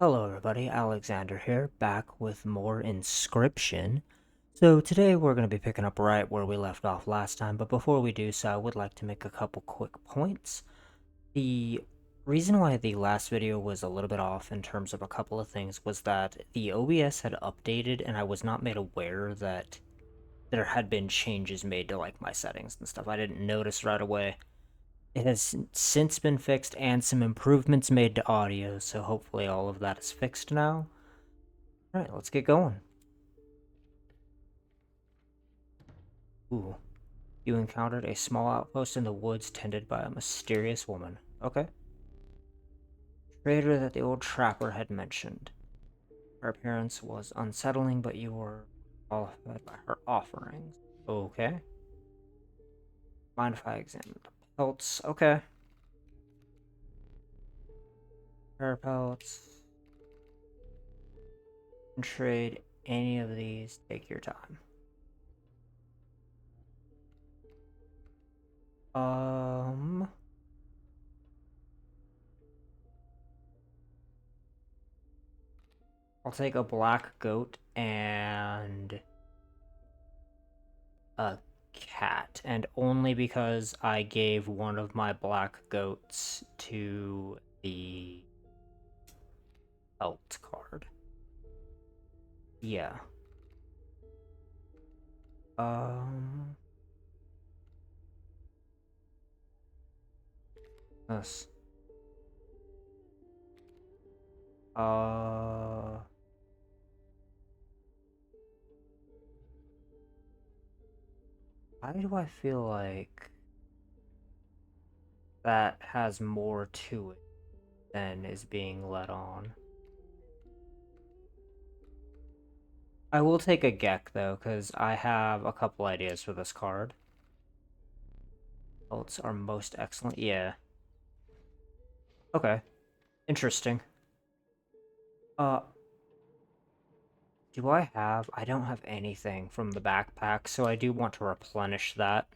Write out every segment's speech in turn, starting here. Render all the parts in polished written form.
Hello everybody, Alexander here, back with more Inscryption. So today we're going to be picking up right where we left off last time, but before we do so, I would like to make a couple quick points. The reason why the last video was a little bit off in terms of a couple of things was that the OBS had updated and I was not made aware that there had been changes made to like my settings and stuff. I didn't notice right away. It has since been fixed and some improvements made to audio, so hopefully all of that is fixed now. Alright, let's get going. Ooh. You encountered a small outpost in the woods tended by a mysterious woman. Okay. Trader that the old trapper had mentioned. Her appearance was unsettling, but you were qualified by her offerings. Okay. Mind if I examine the pelts? Okay. Hair pelts. Trade any of these. Take your time. I'll take a black goat and a cat, and only because I gave one of my black goats to the alt card. Yeah. Um. This. Uh. Why do I feel like that has more to it than is being let on? I will take a Gek though, because I have a couple ideas for this card. Alts are most excellent. Yeah. Okay. Interesting. Uh, do I have... I don't have anything from the backpack, so I do want to replenish that.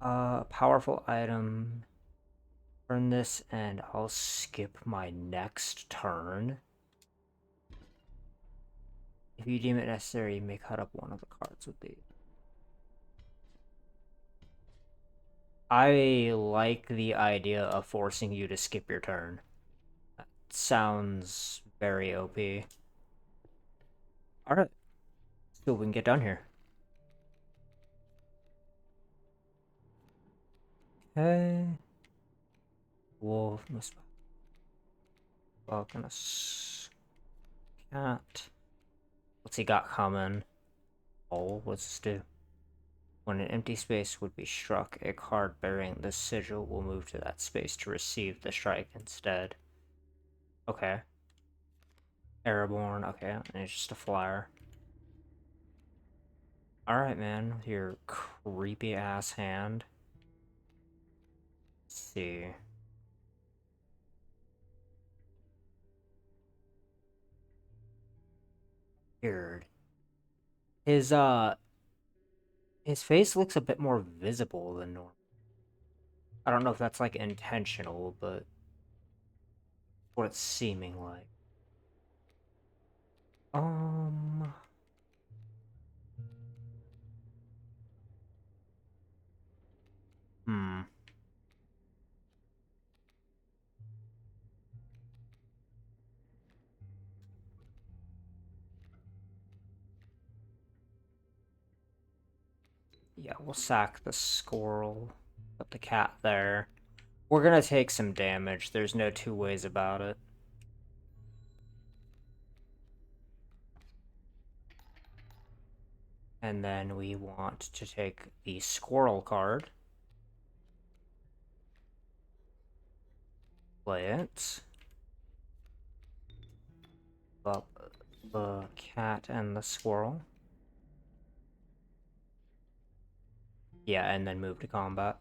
Powerful item. Turn this, and I'll skip my next turn. If you deem it necessary, you may cut up one of the cards with these. I like the idea of forcing you to skip your turn. That sounds very OP. Alright, let's see what we can get done here. Okay. Wolf, Falcon, cat. What's he got coming? Oh, what's this do? When an empty space would be struck, a card bearing the sigil will move to that space to receive the strike instead. Okay. Airborne, okay, and it's just a flyer. Alright, man, with your creepy ass hand. Let's see. Weird. His face looks a bit more visible than normal. I don't know if that's like intentional, but what it's seeming like. Um, hmm. Yeah, we'll sack the squirrel. Put the cat there. We're gonna take some damage. There's no two ways about it. And then we want to take the squirrel card. Play it. Up the cat and the squirrel. Yeah, and then move to combat.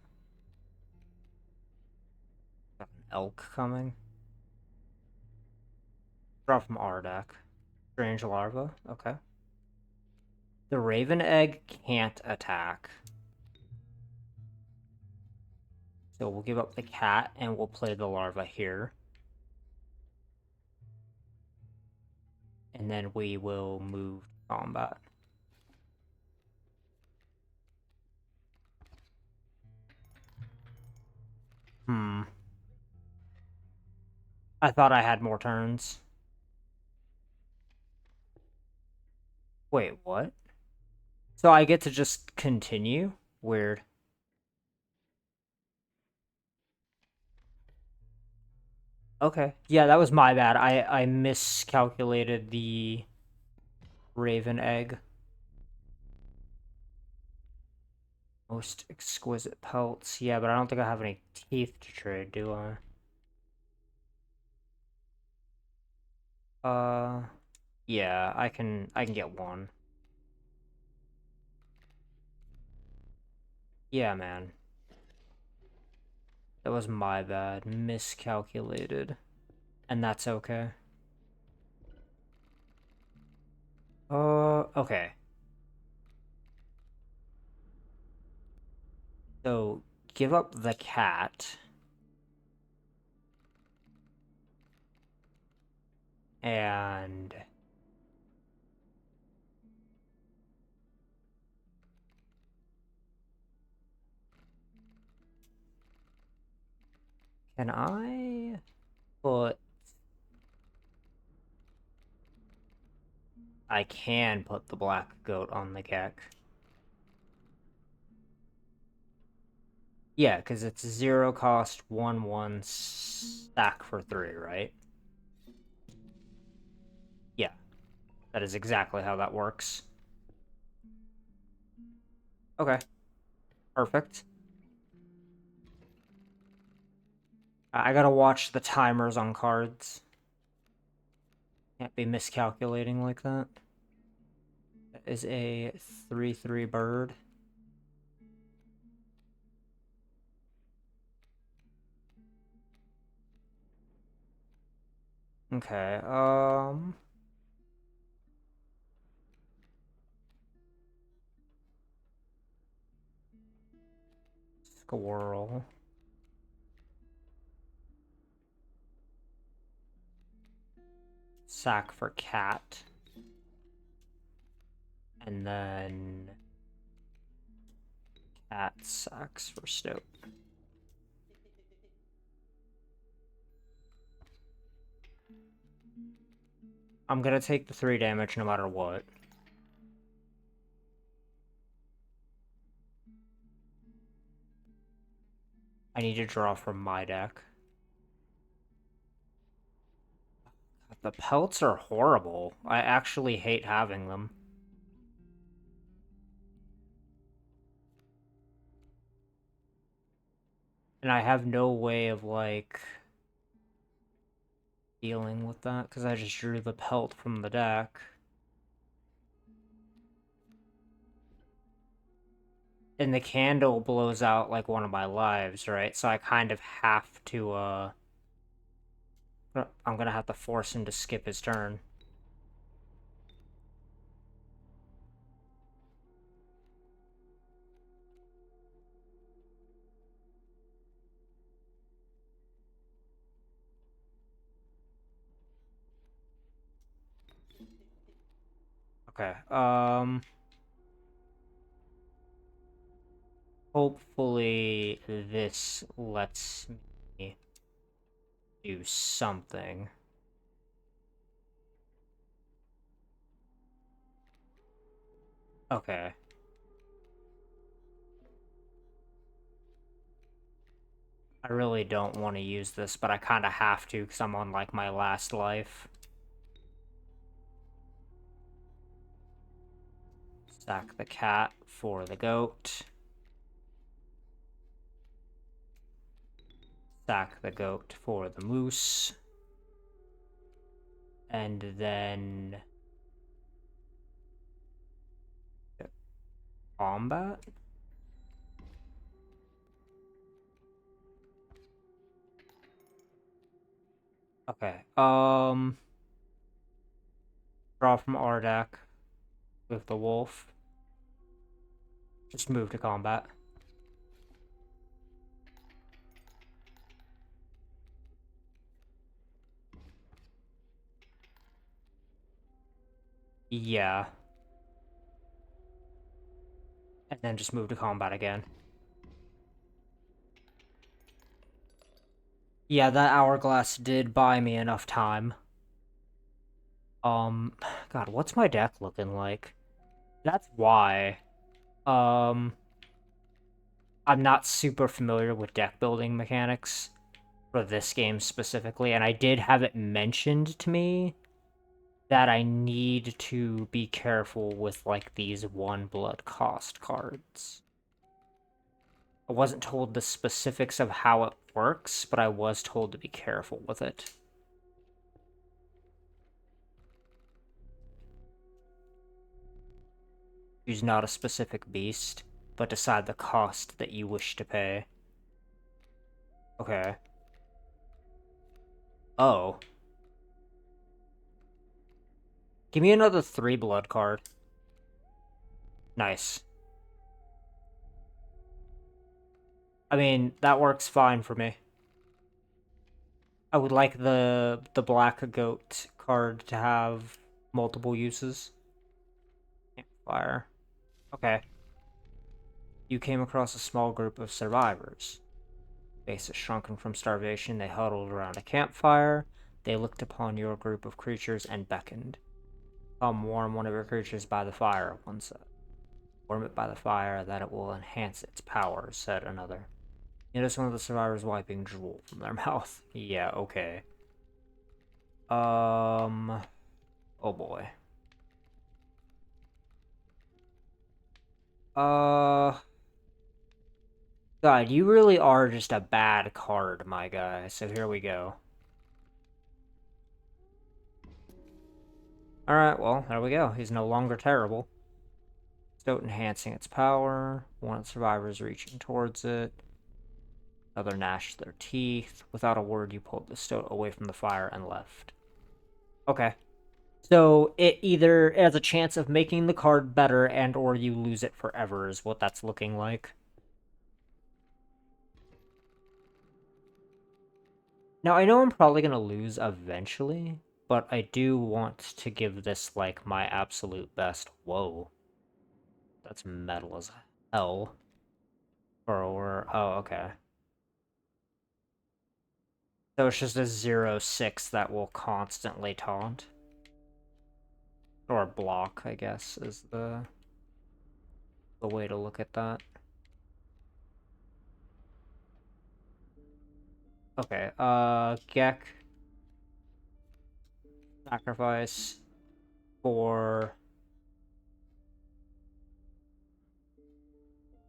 Got an elk coming. Draw from our deck. Strange larva. Okay. The raven egg can't attack. So we'll give up the cat and we'll play the larva here. And then we will move combat. I thought I had more turns. Wait, what? So I get to just continue? Weird. Okay. Yeah, that was my bad. I miscalculated the raven egg. Most exquisite pelts. Yeah, but I don't think I have any teeth to trade, do I? Yeah, I can get one. Yeah, man. That was my bad. Miscalculated. And that's okay. Okay. So, give up the cat. And... Can I put... I can put the black goat on the Gek. Yeah, because it's 0 cost, 1/1 stack for 3, right? Yeah, that is exactly how that works. Okay, perfect. I gotta watch the timers on cards. Can't be miscalculating like that. That is a 3/3 bird. Okay, squirrel. Sack for cat. And then cat sacks for stoat. I'm gonna take the 3 damage no matter what. I need to draw from my deck. The pelts are horrible. I actually hate having them. And I have no way of, like, dealing with that, because I just drew the pelt from the deck. And the candle blows out, like, one of my lives, right? So I kind of have to, I'm gonna have to force him to skip his turn. Okay, hopefully this lets me do something. Okay. I really don't want to use this, but I kind of have to because I'm on, like, my last life. Sack the cat for the goat. Sack the goat for the moose. And then... combat? Okay, draw from our deck with the wolf. Just move to combat. Yeah. And then just move to combat again. Yeah, that hourglass did buy me enough time. Um, God, what's my deck looking like? That's why. Um, I'm not super familiar with deck building mechanics for this game specifically, and I did have it mentioned to me that I need to be careful with, like, these one blood cost cards. I wasn't told the specifics of how it works, but I was told to be careful with it. Choose not a specific beast, but decide the cost that you wish to pay. Okay. Oh. Give me another 3 blood card. Nice. I mean, that works fine for me. I would like the black goat card to have multiple uses. Campfire. Okay. You came across a small group of survivors. Faces shrunken from starvation, they huddled around a campfire. They looked upon your group of creatures and beckoned. Come warm one of your creatures by the fire, one said. Warm it by the fire, that it will enhance its power, said another. You notice one of the survivors wiping drool from their mouth. Yeah, okay. Oh boy. God, you really are just a bad card, my guy. So here we go. Alright, well, there we go. He's no longer terrible. Stoat enhancing its power. One of the survivors reaching towards it. Another gnashed their teeth. Without a word, you pulled the stoat away from the fire and left. Okay. So it either has a chance of making the card better and or you lose it forever is what that's looking like. Now, I know I'm probably going to lose eventually, but I do want to give this, like, my absolute best. Whoa. That's metal as hell. Or, oh, okay. So it's just a 0/6 that will constantly taunt. Or block, I guess, is the way to look at that. Okay, Gek. Sacrifice for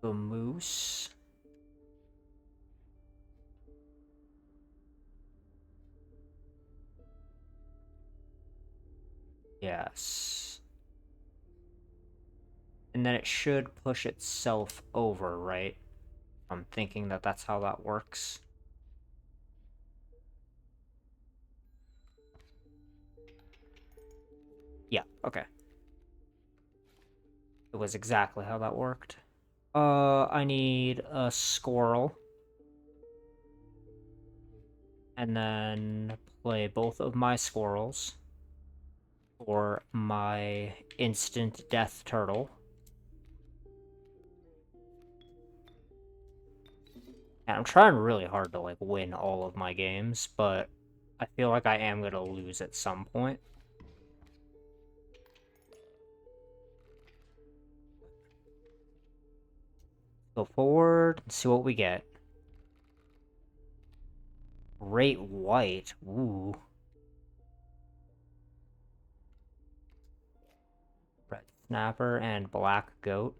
the moose. Yes. And then it should push itself over, right? I'm thinking that that's how that works. Yeah, okay. It was exactly how that worked. I need a squirrel. And then play both of my squirrels for my instant death turtle. And I'm trying really hard to, like, win all of my games, but I feel like I am gonna lose at some point. Go forward and see what we get. Great white. Ooh. Red snapper and black goat.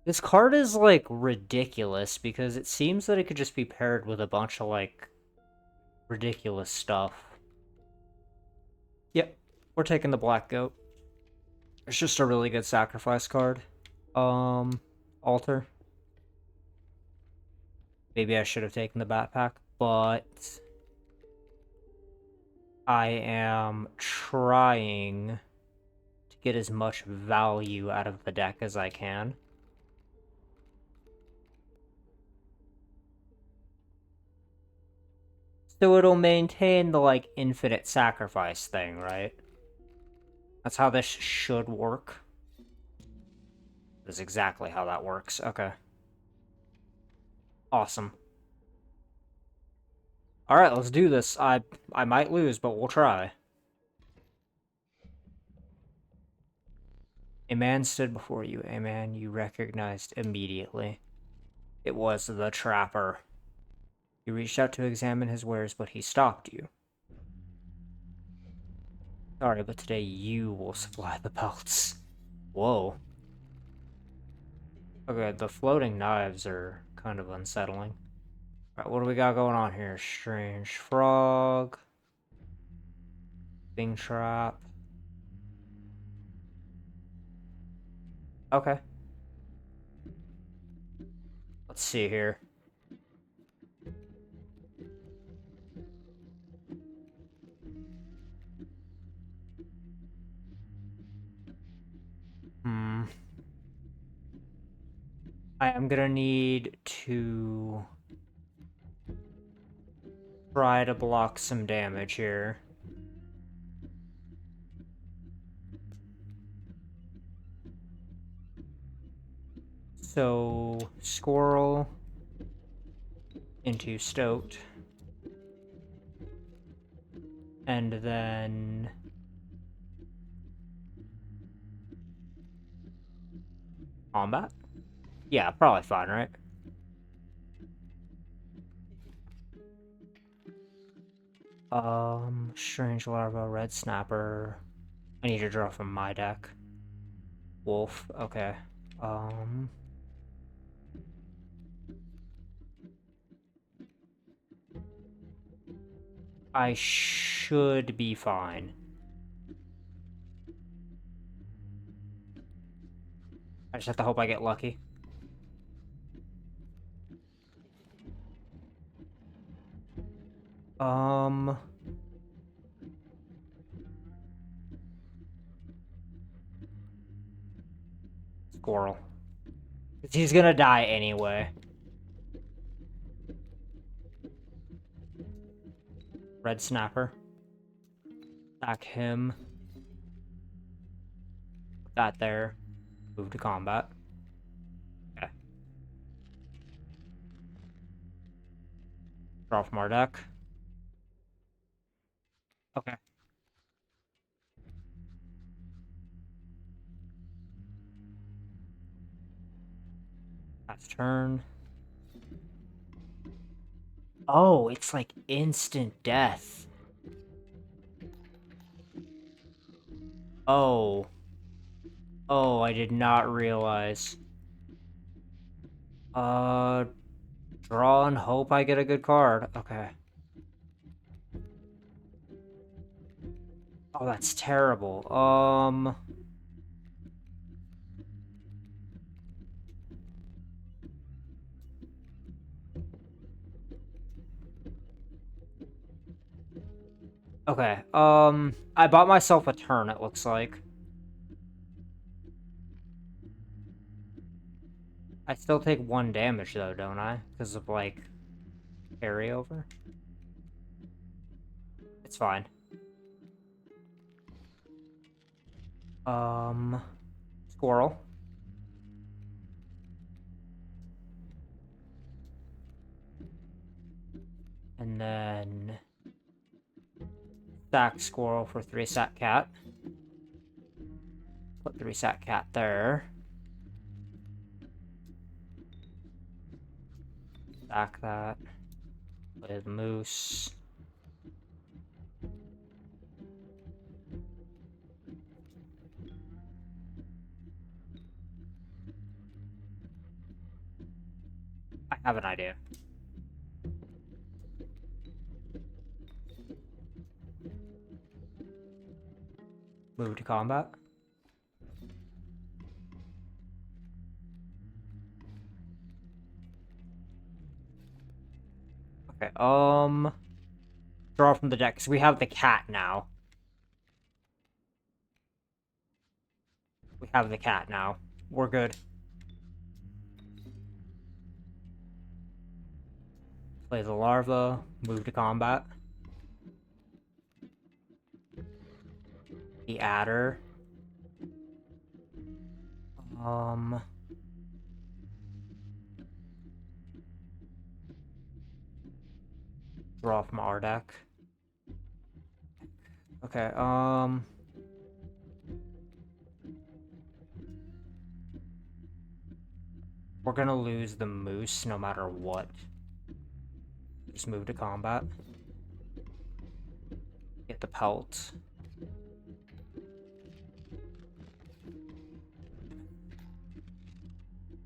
This card is, like, ridiculous because it seems that it could just be paired with a bunch of, like, ridiculous stuff. Yep, we're taking the black goat. It's just a really good sacrifice card. Altar. Maybe I should have taken the backpack, but I am trying to get as much value out of the deck as I can. So it'll maintain the, like, infinite sacrifice thing, right? That's how this should work. That's exactly how that works. Okay. Awesome. Alright, let's do this. I might lose, but we'll try. A man stood before you, a man you recognized immediately. It was the trapper. You reached out to examine his wares, but he stopped you. Sorry, but today you will supply the pelts. Whoa. Okay, the floating knives are kind of unsettling. Alright, what do we got going on here? Strange frog. Thing trap. Okay. Let's see here. I am gonna need to try to block some damage here. So, squirrel into stoked. And then combat? Yeah, probably fine, right? Strange larva, red snapper. I need to draw from my deck. Wolf, okay. I should be fine. I just have to hope I get lucky. Squirrel. He's gonna die anyway. Red snapper. Attack him. Put that there. Move to combat. Okay. Draw from our deck. Okay. That's turn. Oh, it's like instant death. Oh. Oh, I did not realize. Draw and hope I get a good card. Okay. Oh, that's terrible. Okay, I bought myself a turn, it looks like. I still take 1 damage, though, don't I? Because of, like, carryover? It's fine. Squirrel. And then... sack squirrel for 3 sack cat. Put 3 sack cat there. Sack that. With moose. I have an idea. Move to combat. Okay, draw from the deck, because we have the cat now. We have the cat now. We're good. Play the larva, move to combat. The adder. Draw from our deck. Okay, we're gonna lose the moose no matter what. Just move to combat. Get the pelt.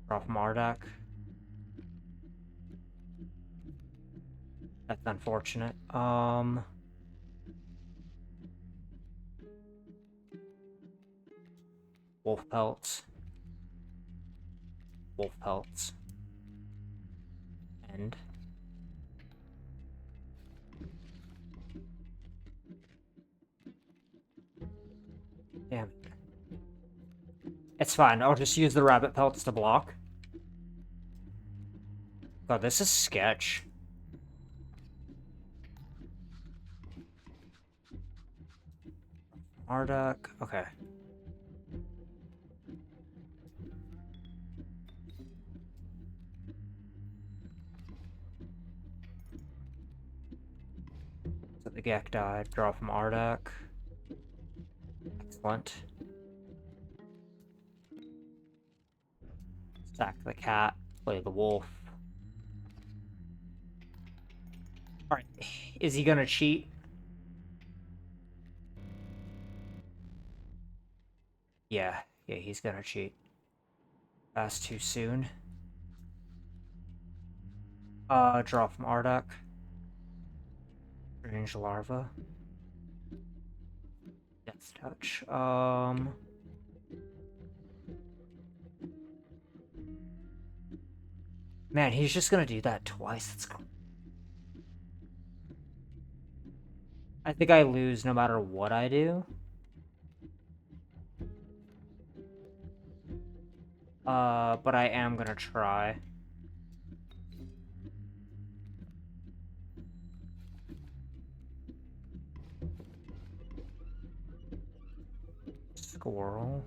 Draw from our deck. That's unfortunate. Wolf pelts. Wolf pelts. And damn it. It's fine, I'll just use the rabbit pelts to block. God, this is sketch. Marduk, okay. So the Gek died, draw from Ardak. Excellent. Sack the cat, play the wolf. Alright, is he gonna cheat? Yeah, he's gonna cheat. That's too soon. Draw from Ardak. Strange larva. Death touch. Man, he's just gonna do that twice. That's cool. I think I lose no matter what I do. But I am gonna try. Squirrel.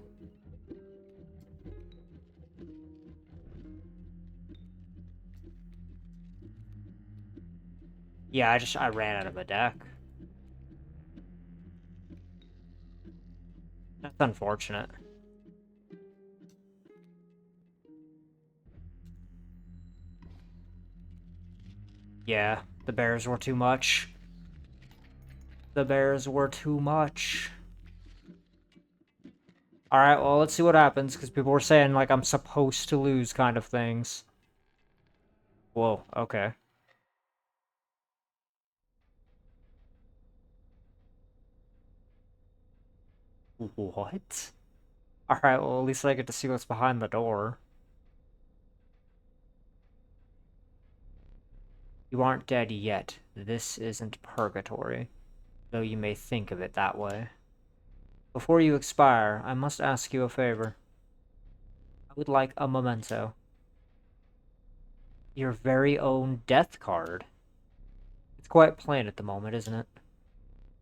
Yeah, I ran out of a deck. That's unfortunate. Yeah, the bears were too much. The bears were too much. Alright, well, let's see what happens, because people were saying, like, I'm supposed to lose kind of things. Whoa, okay. What? Alright, well, at least I get to see what's behind the door. You aren't dead yet. This isn't purgatory, though you may think of it that way. Before you expire, I must ask you a favor. I would like a memento. Your very own death card. It's quite plain at the moment, isn't it?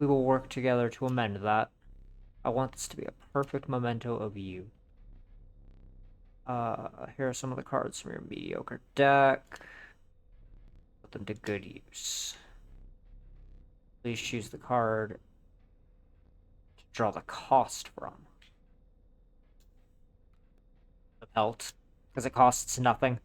We will work together to amend that. I want this to be a perfect memento of you. Here are some of the cards from your mediocre deck. Put them to good use. Please choose the card to draw the cost from. The pelt, because it costs nothing.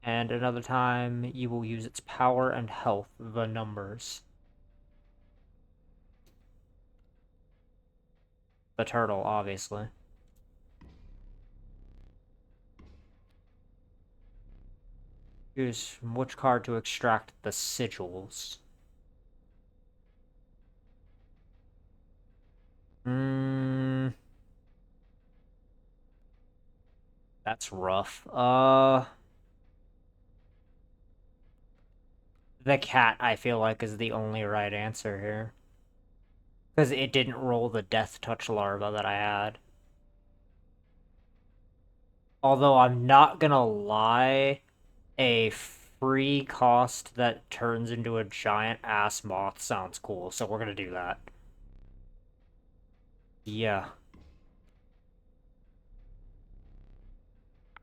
And another time, you will use its power and health, the numbers. The turtle, obviously. Choose from which card to extract the sigils. That's rough. The cat, I feel like, is the only right answer here. Because it didn't roll the death touch larva that I had. Although I'm not gonna lie, a free cost that turns into a giant ass moth sounds cool, so we're gonna do that. Yeah.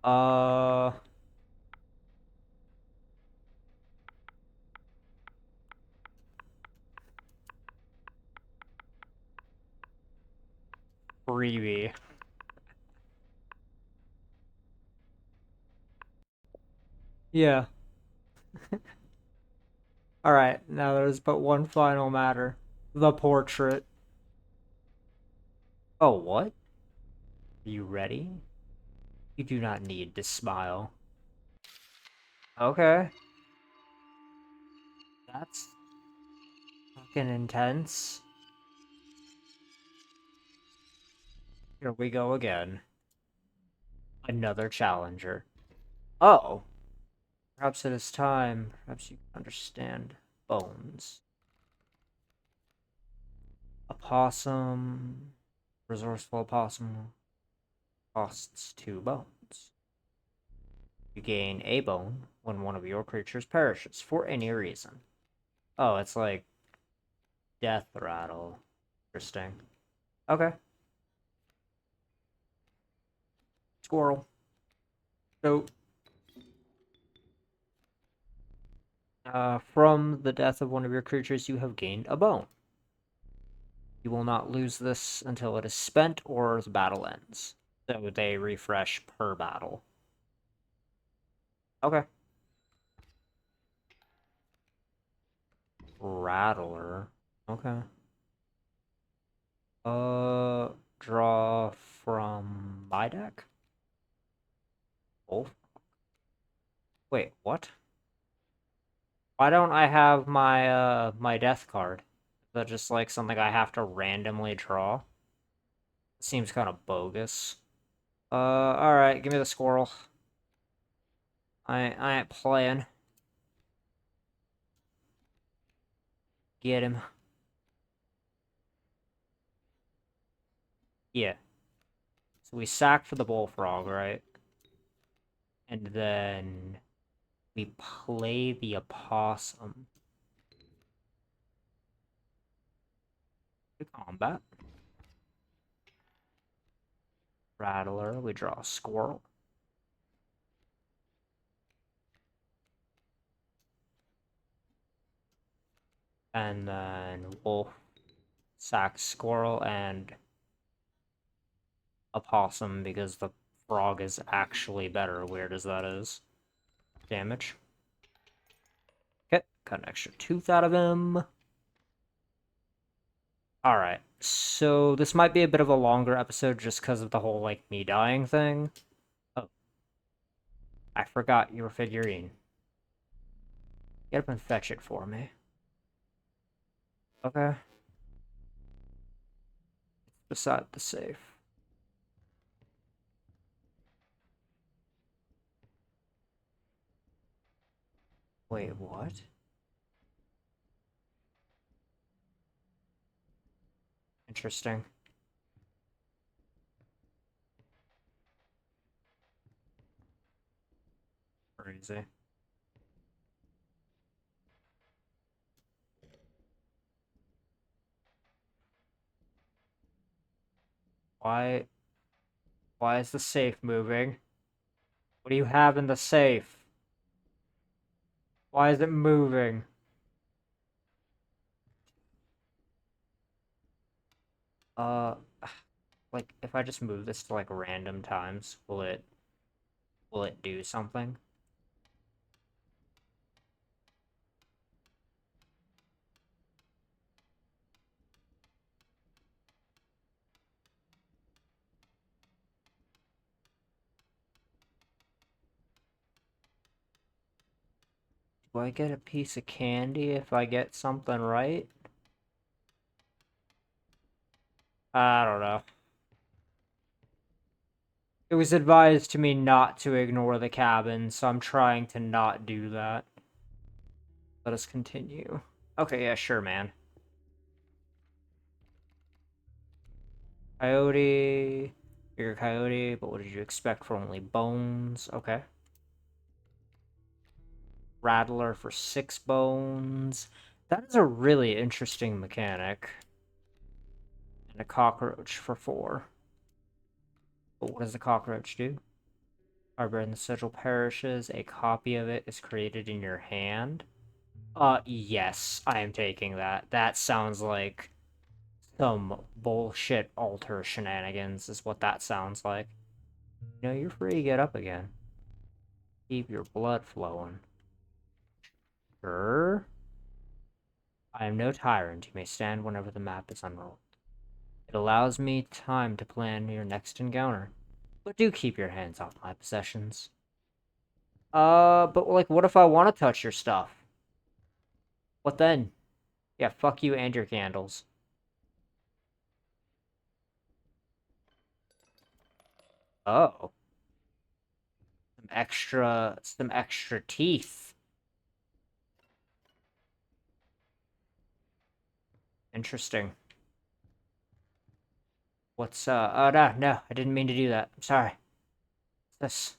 Uh, Freebie. Yeah. Alright, now there's but one final matter. The portrait. Oh, what? You ready? You do not need to smile. Okay. That's fucking intense. Here we go again. Another challenger. Oh. Perhaps it is time. Perhaps you can understand bones. A possum. Resourceful opossum costs 2 bones. You gain a bone when one of your creatures perishes for any reason. Oh, it's like death rattle. Interesting. Okay. Squirrel. So, from the death of one of your creatures, you have gained a bone. You will not lose this until it is spent or the battle ends. So they refresh per battle. Okay. Rattler. Okay. Draw from my deck? Wolf? Wait, what? Why don't I have my death card? Is that just like something I have to randomly draw? Seems kind of bogus. Alright, give me the squirrel. I ain't playing. Get him. Yeah. So we sack for the bullfrog, right? And then we play the opossum. To combat. Rattler, we draw a squirrel. And then wolf, sack, squirrel, and opossum because the frog is actually better, weird as that is. Damage. Okay, got an extra tooth out of him. Alright, so this might be a bit of a longer episode just because of the whole, like, me dying thing. Oh, I forgot your figurine. Get up and fetch it for me. Okay. Beside the safe. Wait, what? Interesting. Crazy. Why why is the safe moving? What do you have in the safe? Why is it moving? Uh, like, if I just move this to, like, random times, will it do something? Do I get a piece of candy if I get something right? I don't know. It was advised to me not to ignore the cabin, so I'm trying to not do that. Let us continue. Okay, yeah, sure, man. Coyote. Bigger coyote, but what did you expect for only bones? Okay. Rattler for 6 bones. That is a really interesting mechanic. And a cockroach for 4. But what does the cockroach do? Harbor in the sigil perishes. A copy of it is created in your hand. Yes, I am taking that. That sounds like some bullshit altar shenanigans is what that sounds like. You know, you're free to get up again. Keep your blood flowing. Sure. I am no tyrant. You may stand whenever the map is unrolled. It allows me time to plan your next encounter. But do keep your hands off my possessions. But like, what if I want to touch your stuff? What then? Yeah, fuck you and your candles. Oh. Some extra teeth. Interesting. Oh no, I didn't mean to do that. I'm sorry. What's this?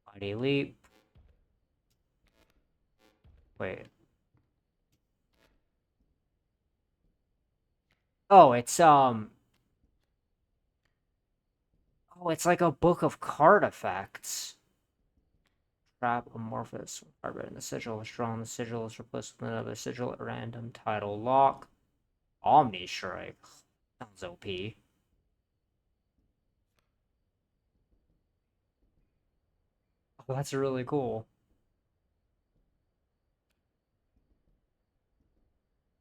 Mighty leap. Wait. Oh, it's like a book of card effects. Trap amorphous. Harbor in the sigil is drawn. The sigil is replaced with another sigil at random. Title lock. Omni Strike. Sounds OP. Oh, that's really cool.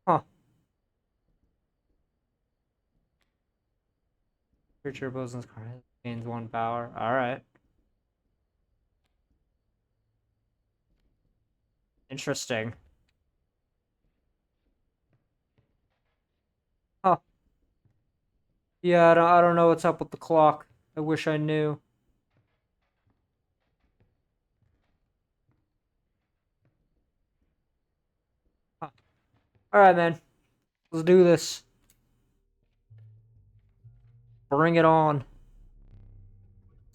Huh. Creature bosoms card gains 1 power. Alright. Interesting. Huh. Yeah, I don't know what's up with the clock. I wish I knew. Huh. Alright, man. Let's do this. Bring it on.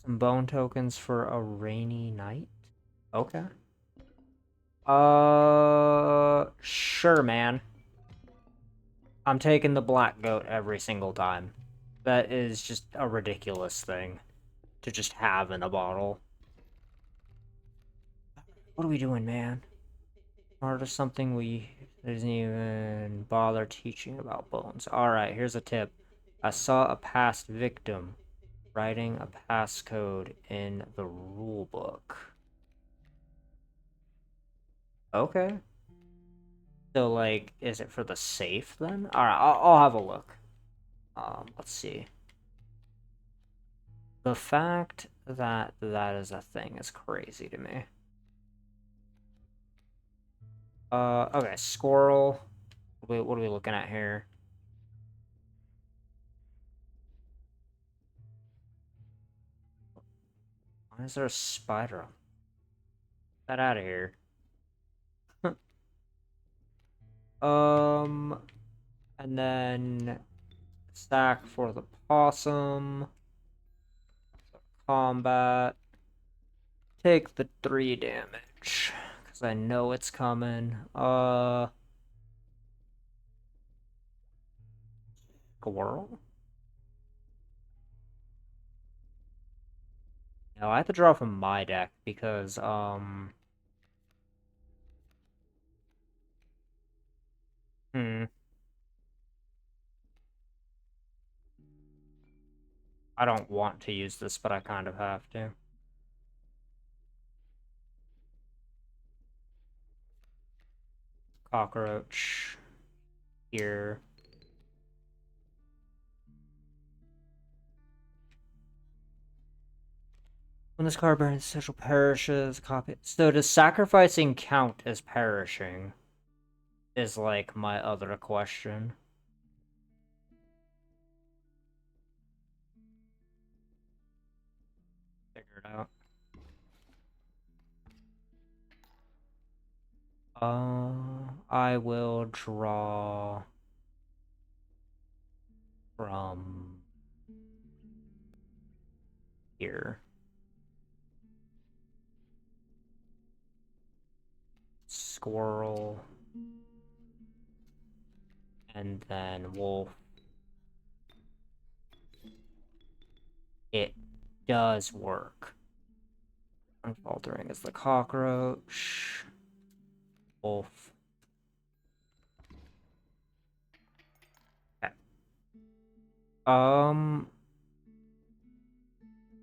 Some bone tokens for a rainy night? Okay. Sure, man. I'm taking the black goat every single time. That is just a ridiculous thing to just have in a bottle. What are we doing, man? Part of something we doesn't even bother teaching about bones. Alright, here's a tip. I saw a past victim writing a passcode in the rulebook. Okay. So, like, is it for the safe then? Alright, I'll have a look. Let's see. The fact that that is a thing is crazy to me. Okay, squirrel. What are we looking at here? Why is there a spider? Get that out of here. Um, and then stack for the possum. Combat. Take the 3 damage. Because I know it's coming. Squirrel? No, I have to draw from my deck because, Hmm. I don't want to use this, but I kind of have to. Cockroach. Here. When this card burns, sigil perishes. Copy. So does sacrificing count as perishing? Is like my other question. Figure it out. I will draw from here. Squirrel. And then wolf. It does work. Unfaltering is the cockroach. Wolf. Okay.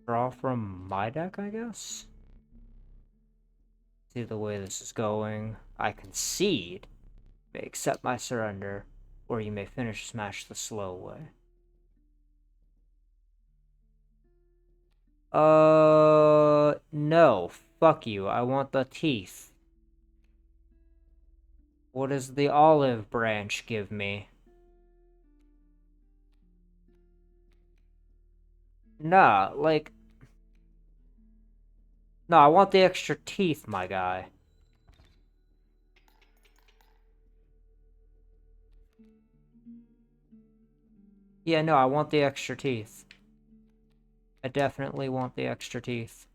Draw from my deck, I guess? See the way this is going. I concede. You may accept my surrender, or you may finish Smash the slow way. No. Fuck you. I want the teeth. What does the olive branch give me? Nah, like... No, I want the extra teeth, my guy. Yeah, no, I want the extra teeth. I definitely want the extra teeth.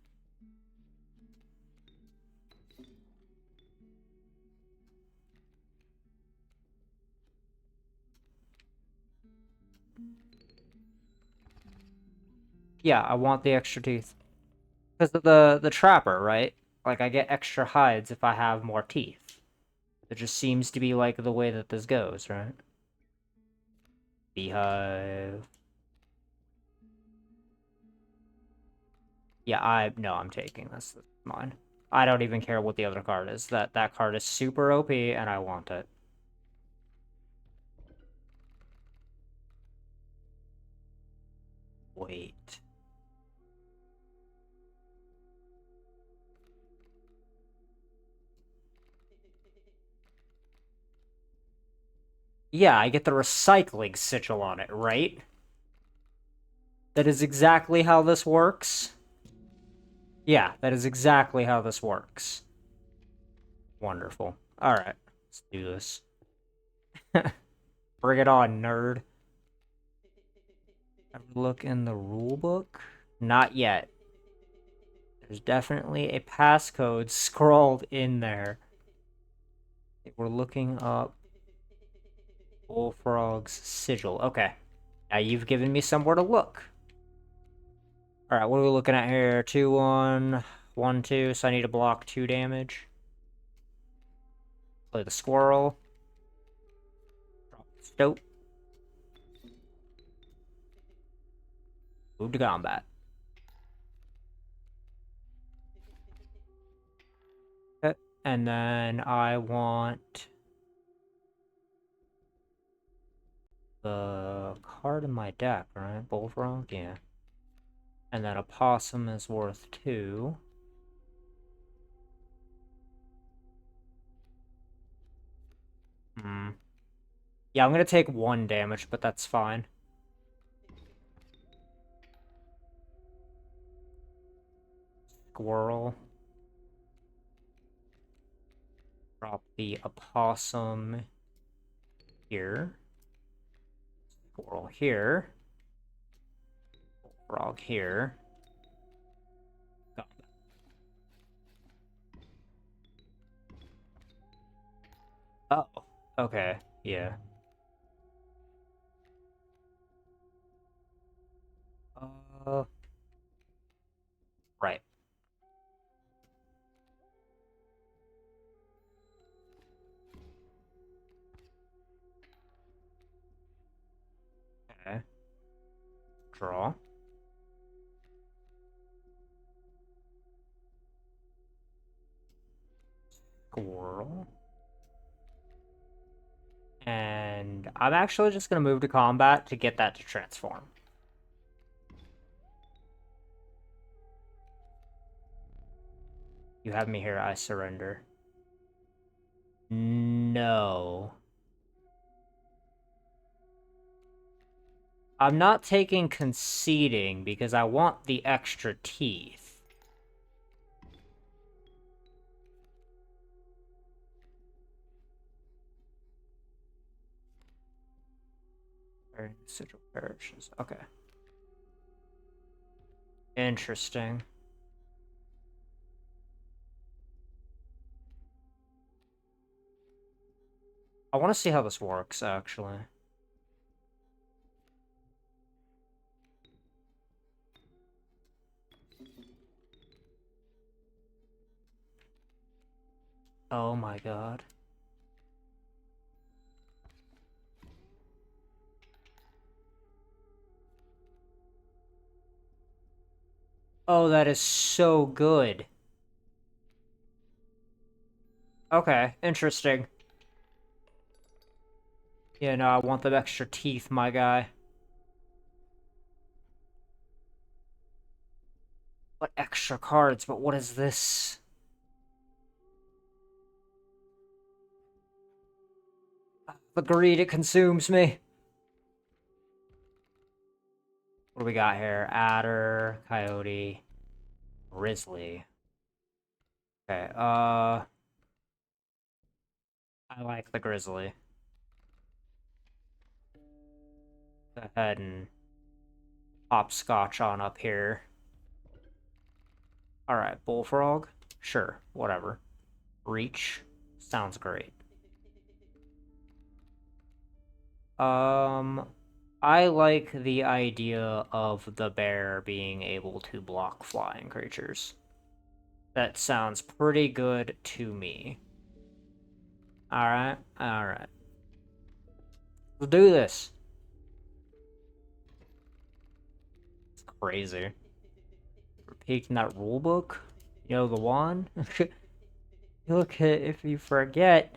Yeah, I want the extra teeth. Because of the trapper, right? Like, I get extra hides if I have more teeth. It just seems to be, like, the way that this goes, right? Beehive. Yeah, no, I'm taking this. This is mine. I don't even care what the other card is. That card is super OP, and I want it. Wait. Yeah, I get the recycling sigil on it, right? That is exactly how this works. Yeah, that is exactly how this works. Wonderful. Alright, let's do this. Bring it on, nerd. Have a look in the rulebook? Not yet. There's definitely a passcode scrawled in there. We're looking up Bullfrog's sigil. Okay. Now you've given me somewhere to look. Alright, what are we looking at here? 2-1, 1-2, so I need to block 2 damage. Play the squirrel. Drop the stoat. Move to combat. Okay. And then I want the card in my deck, right? Bullfrog? Yeah. And then a possum is worth 2. Hmm. Yeah, I'm gonna take 1 damage, but that's fine. Squirrel. Drop the opossum here. Squirrel here. Frog here. Oh, okay. Yeah. Uh, right. Okay. Draw. Squirrel. And I'm actually just gonna move to combat to get that to transform. You have me here, I surrender. No. I'm not taking conceding because I want the extra teeth. Sigil perishes. Okay. Interesting. I want to see how this works, actually. Oh my god. Oh, that is so good. Okay, interesting. Yeah, no, I want the extra teeth, my guy. What extra cards? But what is this? The greed, it consumes me. What do we got here? Adder, Coyote, Grizzly. Okay, I like the Grizzly. Go ahead and hopscotch on up here. Alright, Bullfrog? Sure, whatever. Reach? Sounds great. I like the idea of the bear being able to block flying creatures. That sounds pretty good to me. Alright, alright. Let's do this. It's crazy. We're peeking that rulebook. You know the one? Look at if you forget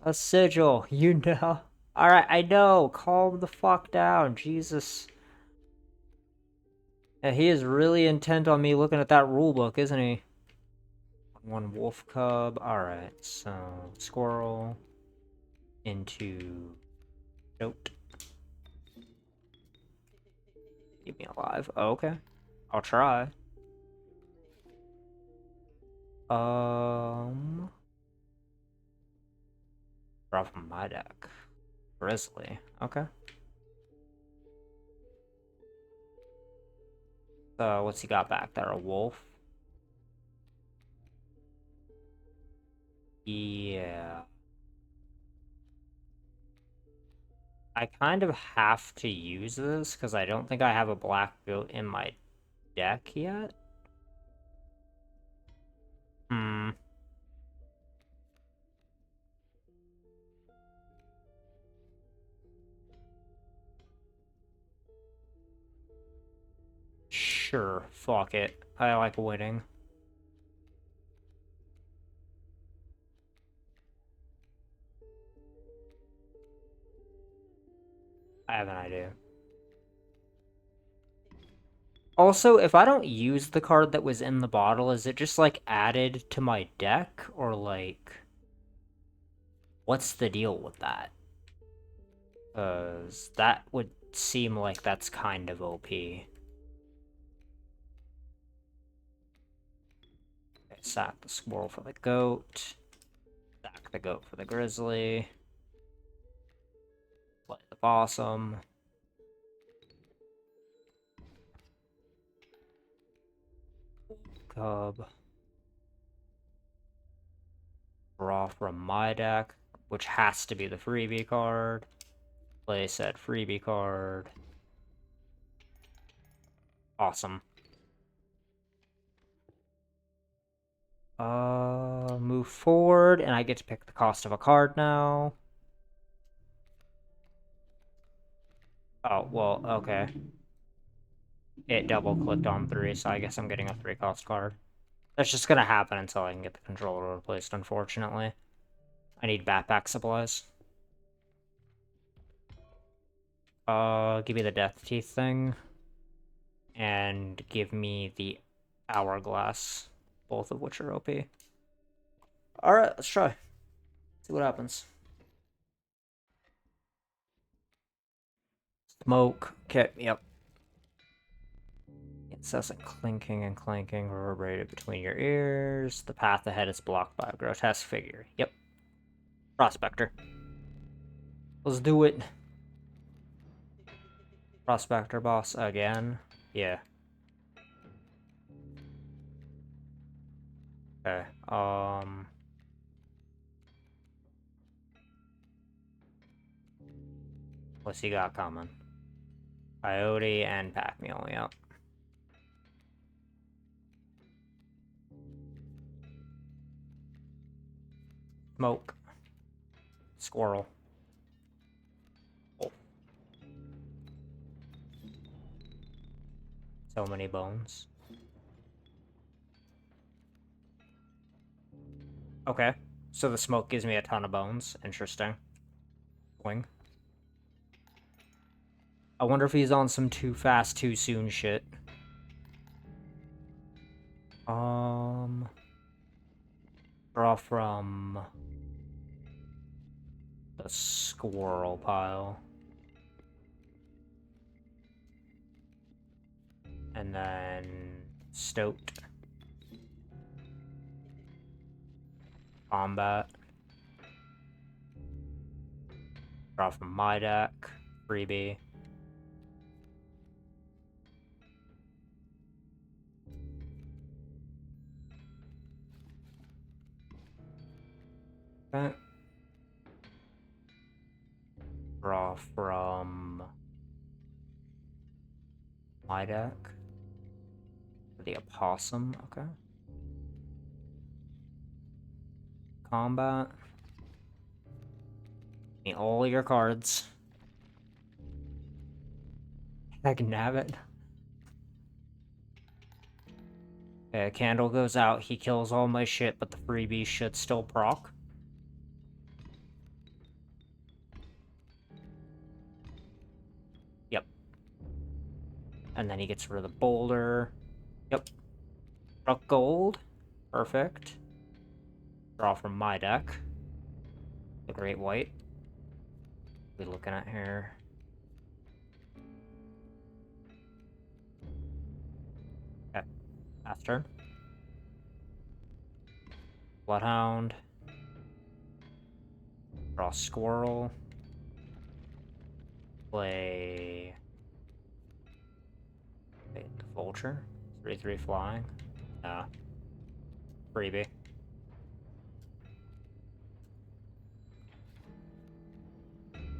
a sigil, you know. Alright, I know. Calm the fuck down. Jesus. Yeah, he is really intent on me looking at that rulebook, isn't he? One wolf cub. Alright, so squirrel into goat. Keep me alive. Oh, okay. I'll try. Draw from my deck. Grizzly. Okay. So what's he got back there? A wolf? Yeah. I kind of have to use this because I don't think I have a black goat in my deck yet. Hmm. Sure. Fuck it. I like winning. I have an idea. Also, if I don't use the card that was in the bottle, is it just, like, added to my deck? Or, like, what's the deal with that? Because that would seem like that's kind of OP. Okay, sack the squirrel for the goat. Sack the goat for the grizzly. Play the possum. Cub. Draw from my deck, which has to be the freebie card. Play said freebie card. Awesome. Move forward, and I get to pick the cost of a card now. Oh, well, okay. It double-clicked on 3, so I guess I'm getting a 3-cost card. That's just gonna happen until I can get the controller replaced, unfortunately. I need backpack supplies. Give me the Death Teeth thing. And give me the Hourglass, both of which are OP. Alright, let's try. See what happens. Smoke. Okay, yep. Incessant clinking and clanking reverberated between your ears. The path ahead is blocked by a grotesque figure. Yep. Prospector. Let's do it. Prospector boss again. Yeah. Okay. What's he got coming? Coyote and pack mule, yep. Smoke. Squirrel. Oh. So many bones. Okay. So the smoke gives me a ton of bones. Interesting. Swing. I wonder if he's on some too fast, too soon shit. Draw from the squirrel pile. And then Stoat. Combat. Draw from my deck. Freebie. Okay. Draw from my deck. The opossum, okay. Combat. Need all your cards. I can have it. Okay, candle goes out, he kills all my shit, but the freebie should still proc. Yep. And then he gets rid of the boulder. Yep. Struck gold. Perfect. Draw from my deck. The Great White. What are we looking at here? Okay. Last turn. Bloodhound. Draw Squirrel. Play... Wait, the Vulture. 3/3 flying. Freebie.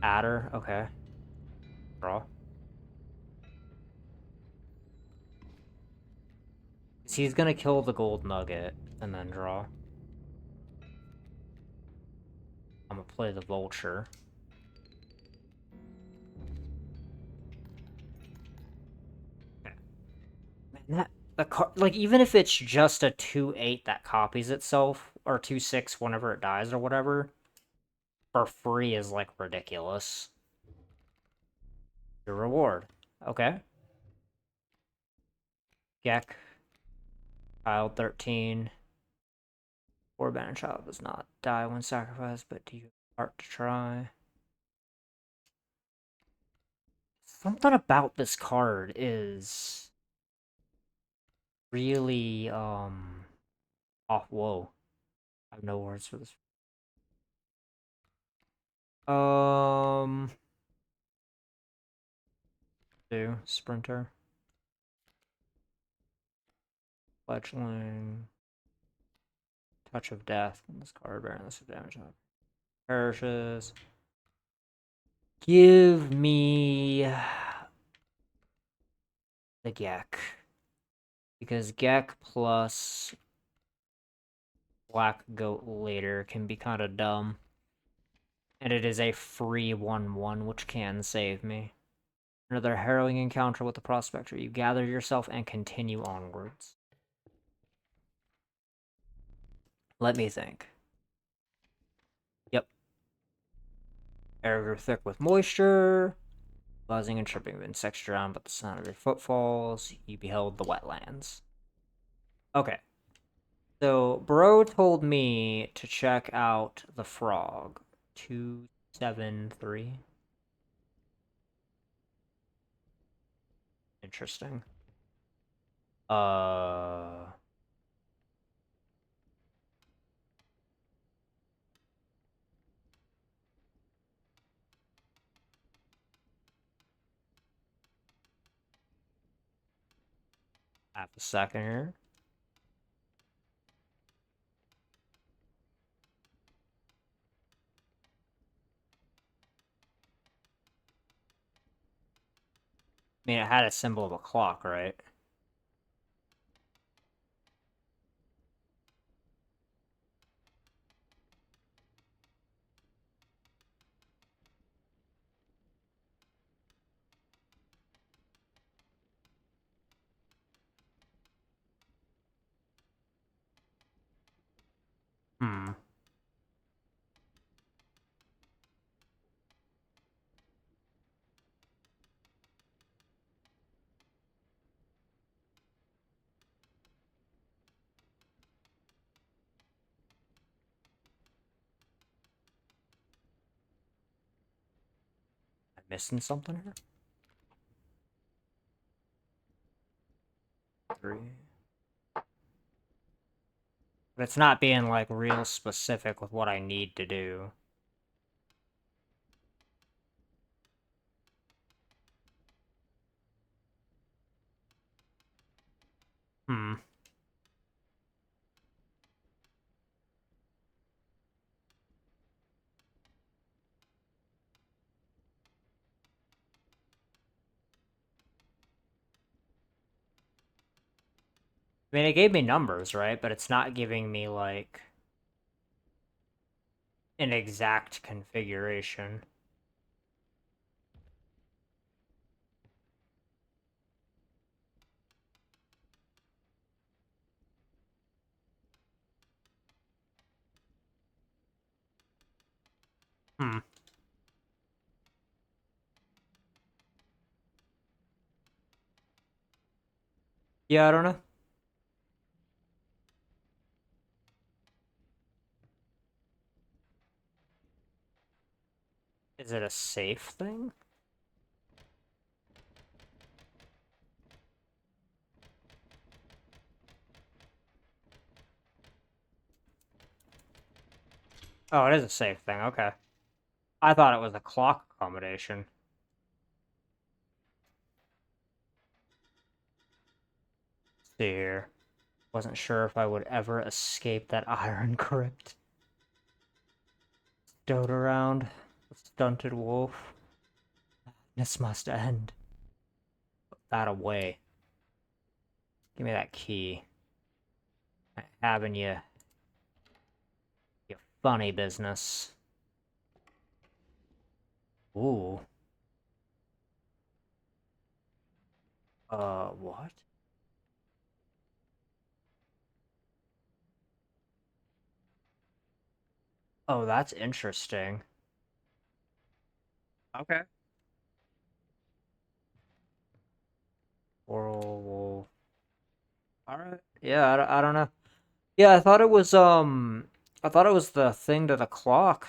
Adder, okay. Draw. He's gonna kill the gold nugget and then draw. I'm gonna play the Vulture. Okay. Man, the card, like, even if it's just a 2/8 that copies itself, or 2/6 whenever it dies or whatever, for free is, like, ridiculous. Your reward. Okay. Gek. Child 13. Or abandoned child does not die when sacrificed, but do you have heart to try? Something about this card is really, off. Whoa. I have no words for this. Do Sprinter. Fletchling. Touch of Death. This card bearing this damage up. Perishes. Give me the Gek. Because Gek plus Black Goat later can be kind of dumb. And it is a free 1/1, which can save me. Another harrowing encounter with the Prospector. You gather yourself and continue onwards. Let me think. Yep. Air grew thick with moisture. Buzzing and chirping of insects drowned but the sound of your footfalls. You beheld the wetlands. Okay. So, bro told me to check out the frog. 273. Interesting. Half a second here. I mean, it had a symbol of a clock, right? Hmm. Am I missing something here? 3. But it's not being, like, real specific with what I need to do. Hmm. I mean, it gave me numbers, right? But it's not giving me, like, an exact configuration. Hmm. Yeah, I don't know. Is it a safe thing? Oh, it is a safe thing, okay. I thought it was a clock accommodation. Let's see here. Wasn't sure if I would ever escape that iron crypt. Dote around. The stunted wolf. This must end. Put that away. Give me that key. Having you funny business. Ooh. What? Oh, that's interesting. Okay. Oral wolf. Alright. Yeah, I don't know. Yeah, I thought it was the thing to the clock.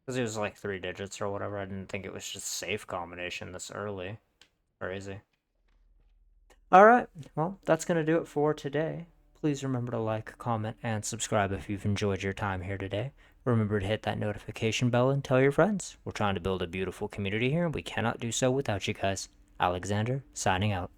Because it was like 3 digits or whatever. I didn't think it was just safe combination this early. Crazy. Alright, well, that's going to do it for today. Please remember to like, comment, and subscribe if you've enjoyed your time here today. Remember to hit that notification bell and tell your friends. We're trying to build a beautiful community here, and we cannot do so without you guys. Alexander, signing out.